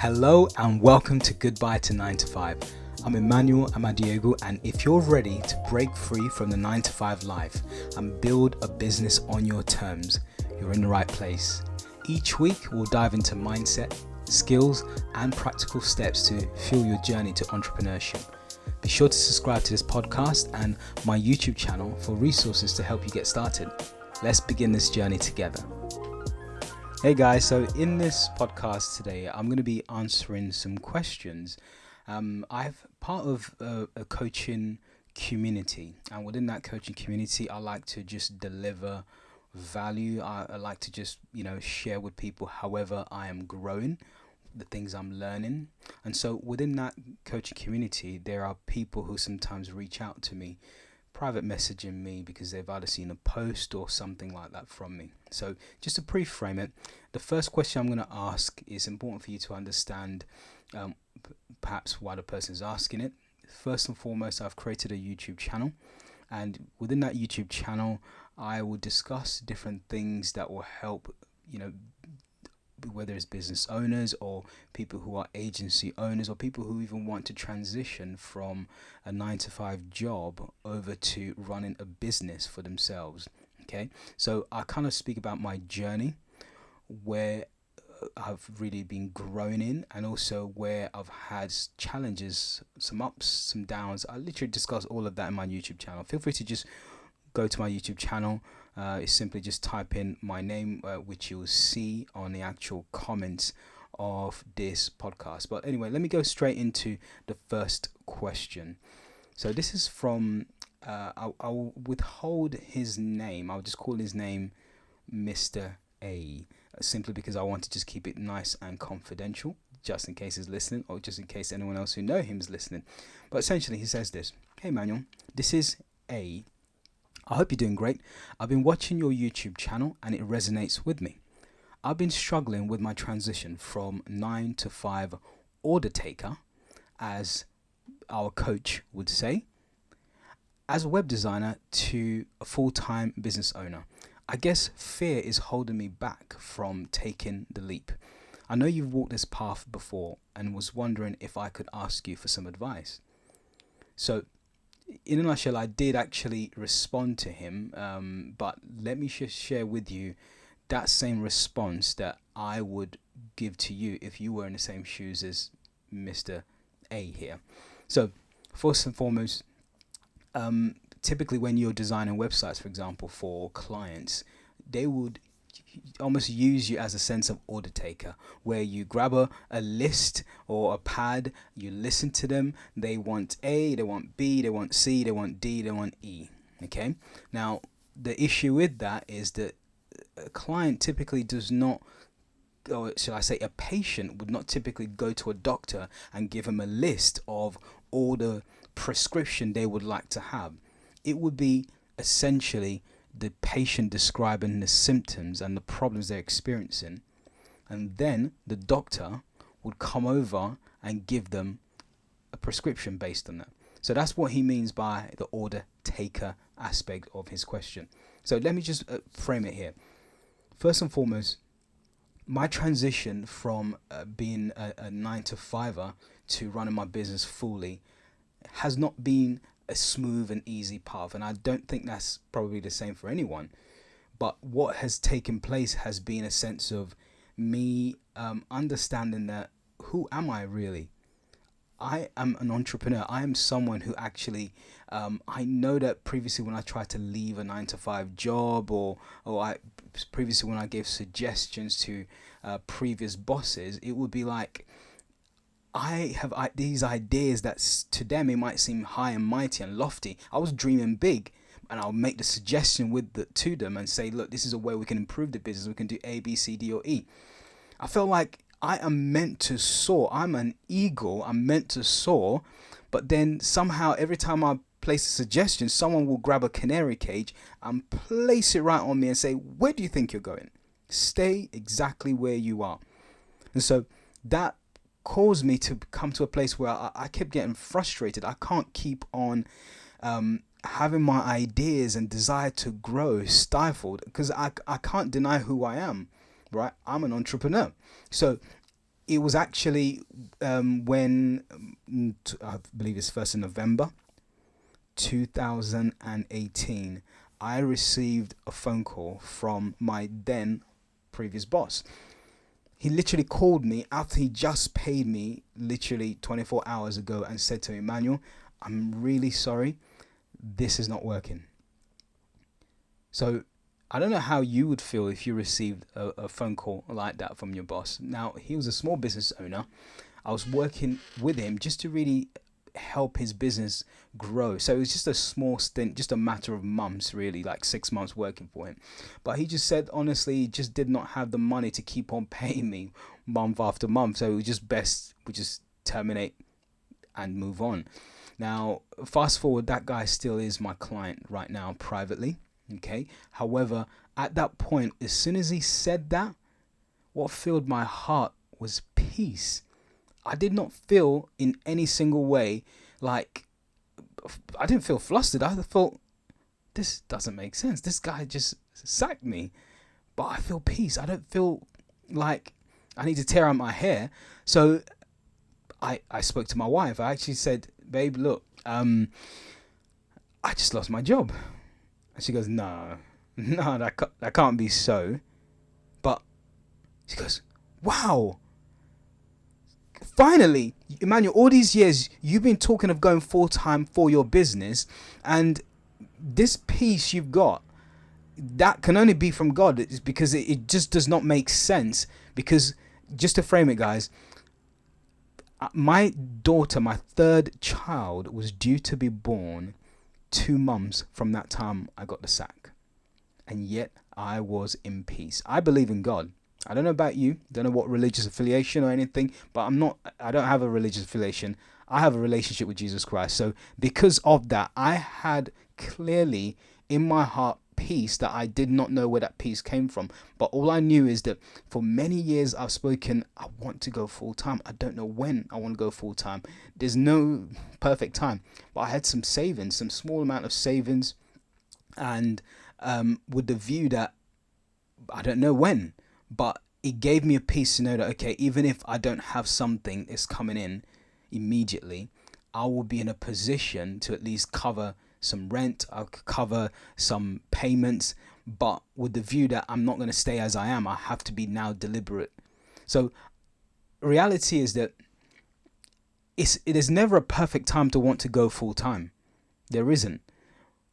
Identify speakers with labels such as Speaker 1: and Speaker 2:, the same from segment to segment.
Speaker 1: Hello and welcome to Goodbye to 9 to 5. I'm Emmanuel Diego, and if you're ready to break free from the 9 to 5 life and build a business on your terms, you're in the right place. Each week we'll dive into mindset, skills and practical steps to fuel your journey to entrepreneurship. Be sure to subscribe to this podcast and my YouTube channel for resources to help you get started. Let's begin this journey together. Hey guys, so in this podcast today, I'm going to be answering some questions. I'm part of a coaching community, and within that coaching community, I like to just deliver value. I like to just, share with people however I am growing, the things I'm learning. And so within that coaching community, there are people who sometimes reach out to me, private messaging me because they've either seen a post or something like that from me. So just to pre-frame it, the first question I'm going to ask is important for you to understand perhaps why the person is asking it. First and foremost, I've created a YouTube channel, and within that YouTube channel I will discuss different things that will help, whether it's business owners or people who are agency owners or people who even want to transition from a 9 to 5 job over to running a business for themselves. Okay, so I kind of speak about my journey, where I've really been growing in, and also where I've had challenges, some ups, some downs. I literally discuss all of that in my YouTube channel. Feel free to just go to my YouTube channel. It's simply just type in my name, which you'll see on the actual comments of this podcast. But anyway, let me go straight into the first question. So this is from, I'll withhold his name. I'll just call his name Mr. A, simply because I want to just keep it nice and confidential, just in case he's listening, or just in case anyone else who know him is listening. But essentially he says this: "Hey Manuel, this is A. I hope you're doing great. I've been watching your YouTube channel and it resonates with me. I've been struggling with my transition from 9 to 5 order taker, as our coach would say, as a web designer, to a full-time business owner. I guess fear is holding me back from taking the leap. I know you've walked this path before and was wondering if I could ask you for some advice." So in a nutshell, I did actually respond to him, but let me just share with you that same response that I would give to you if you were in the same shoes as Mr. A here. So first and foremost, typically when you're designing websites, for example, for clients, they would almost use you as a sense of order taker, where you grab a list or a pad, you listen to them. They want A, they want B, they want C, they want D, they want E. Okay, now the issue with that is that a client typically does not, or should I say a patient would not typically go to a doctor and give him a list of all the prescription they would like to have. It would be essentially the patient describing the symptoms and the problems they're experiencing, and then the doctor would come over and give them a prescription based on that. So that's what he means by the order taker aspect of his question. So let me just frame it here. First and foremost, my transition from being a 9 to 5er to running my business fully has not been a smooth and easy path, and I don't think that's probably the same for anyone. But what has taken place has been a sense of me understanding that, who am I really? I am an entrepreneur. I am someone who actually, I know that previously when I tried to leave a 9 to 5 job, or previously when I gave suggestions to previous bosses, it would be like, I have these ideas that to them it might seem high and mighty and lofty. I was dreaming big, and I'll make the suggestion to them and say, look, this is a way we can improve the business. We can do A, B, C, D, or E. I felt like I am meant to soar. I'm an eagle. I'm meant to soar. But then somehow every time I place a suggestion, someone will grab a canary cage and place it right on me and say, where do you think you're going? Stay exactly where you are. And so that caused me to come to a place where I kept getting frustrated. I can't keep on having my ideas and desire to grow stifled, because I can't deny who I am, right? I'm an entrepreneur. So it was actually when I believe it's 1st of November 2018, I received a phone call from my then previous boss. He literally called me after he just paid me literally 24 hours ago and said to me, Emmanuel, I'm really sorry. This is not working. So I don't know how you would feel if you received a phone call like that from your boss. Now, he was a small business owner. I was working with him just to really help his business grow. So it was just a small stint, just a matter of months, really, like 6 months working for him. But he just said, honestly, he just did not have the money to keep on paying me month after month. So it was just best we just terminate and move on. Now, fast forward, that guy still is my client right now privately. Okay. However, at that point, as soon as he said that, what filled my heart was peace. I did not feel in any single way like, I didn't feel flustered. I thought, this doesn't make sense. This guy just sacked me. But I feel peace. I don't feel like I need to tear out my hair. So I spoke to my wife. I actually said, babe, look, I just lost my job. And she goes, no, that can't be so. But she goes, wow. Finally, Emmanuel, all these years you've been talking of going full-time for your business, and this peace you've got, that can only be from God. It's because it just does not make sense. Because, just to frame it, guys, my daughter, my third child, was due to be born 2 months from that time I got the sack. And yet I was in peace. I believe in God. I don't know about you, don't know what religious affiliation or anything, but I don't have a religious affiliation. I have a relationship with Jesus Christ. So because of that, I had clearly in my heart peace that I did not know where that peace came from. But all I knew is that for many years I've spoken, I want to go full time. I don't know when I want to go full time. There's no perfect time, but I had some savings, some small amount of savings, and with the view that I don't know when, but it gave me a peace to know that, okay, even if I don't have something that's coming in immediately, I will be in a position to at least cover some rent, I'll cover some payments, but with the view that I'm not going to stay as I am. I have to be now deliberate. So reality is that it is never a perfect time to want to go full time. There isn't,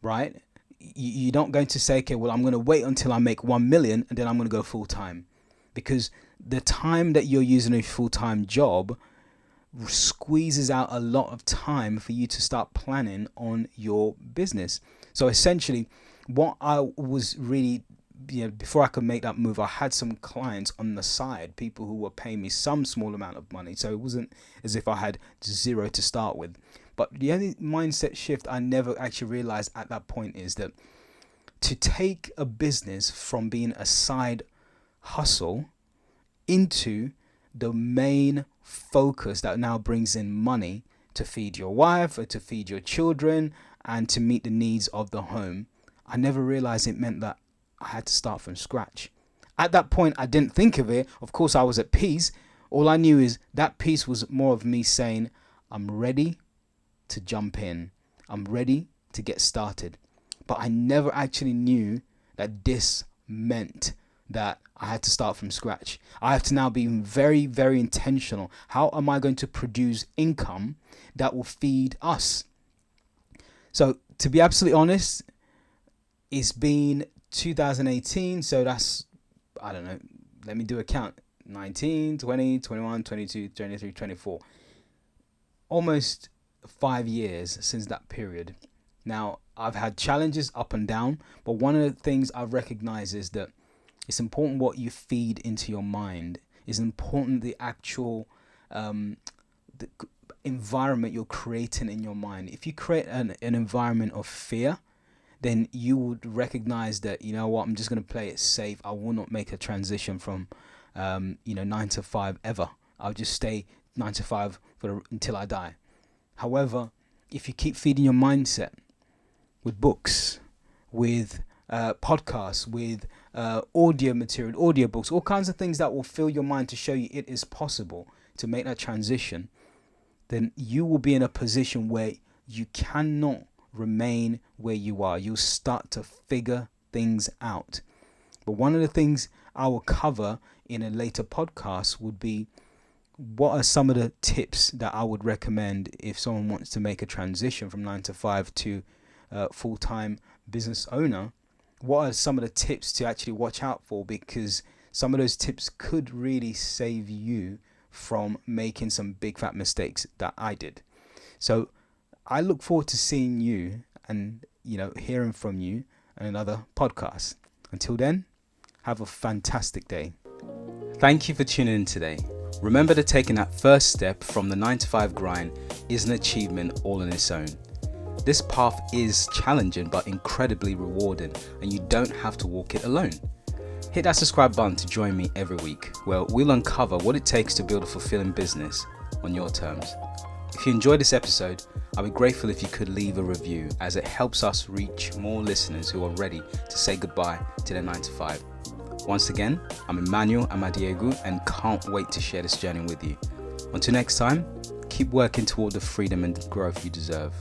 Speaker 1: right? You're not going to say, okay, well, I'm going to wait until I make 1 million and then I'm going to go full time, because the time that you're using a full time job squeezes out a lot of time for you to start planning on your business. So essentially, what I was really, before I could make that move, I had some clients on the side, people who were paying me some small amount of money. So it wasn't as if I had zero to start with. But the only mindset shift I never actually realized at that point is that to take a business from being a side hustle into the main focus that now brings in money to feed your wife or to feed your children and to meet the needs of the home, I never realized it meant that I had to start from scratch. At that point, I didn't think of it. Of course, I was at peace. All I knew is that peace was more of me saying, I'm ready to jump in. I'm ready to get started. But I never actually knew that this meant that I had to start from scratch. I have to now be very, very intentional. How am I going to produce income that will feed us? So to be absolutely honest, it's been 2018. So that's, I don't know, let me do a count. 19, 20, 21, 22, 23, 24. Almost 5 years since that period. Now, I've had challenges up and down, but one of the things I've recognized is that it's important what you feed into your mind. It's important the actual the environment you're creating in your mind. If you create an environment of fear, then you would recognize that, you know what, I'm just going to play it safe. I will not make a transition from 9 to 5 ever. I'll just stay 9 to 5 until I die. However, if you keep feeding your mindset with books, with podcasts, with audio material, audiobooks, all kinds of things that will fill your mind to show you it is possible to make that transition, then you will be in a position where you cannot remain where you are. You'll start to figure things out. But one of the things I will cover in a later podcast would be, what are some of the tips that I would recommend if someone wants to make a transition from 9 to 5 to full-time business owner? What are some of the tips to actually watch out for? Because some of those tips could really save you from making some big fat mistakes that I did. So I look forward to seeing you and hearing from you in another podcast. Until then, have a fantastic day. Thank you for tuning in today. Remember that taking that first step from the 9 to 5 grind is an achievement all on its own. This path is challenging but incredibly rewarding, and you don't have to walk it alone. Hit that subscribe button to join me every week, where we'll uncover what it takes to build a fulfilling business on your terms. If you enjoyed this episode, I'd be grateful if you could leave a review, as it helps us reach more listeners who are ready to say goodbye to their 9 to 5. Once again, I'm Emmanuel and can't wait to share this journey with you. Until next time, keep working toward the freedom and growth you deserve.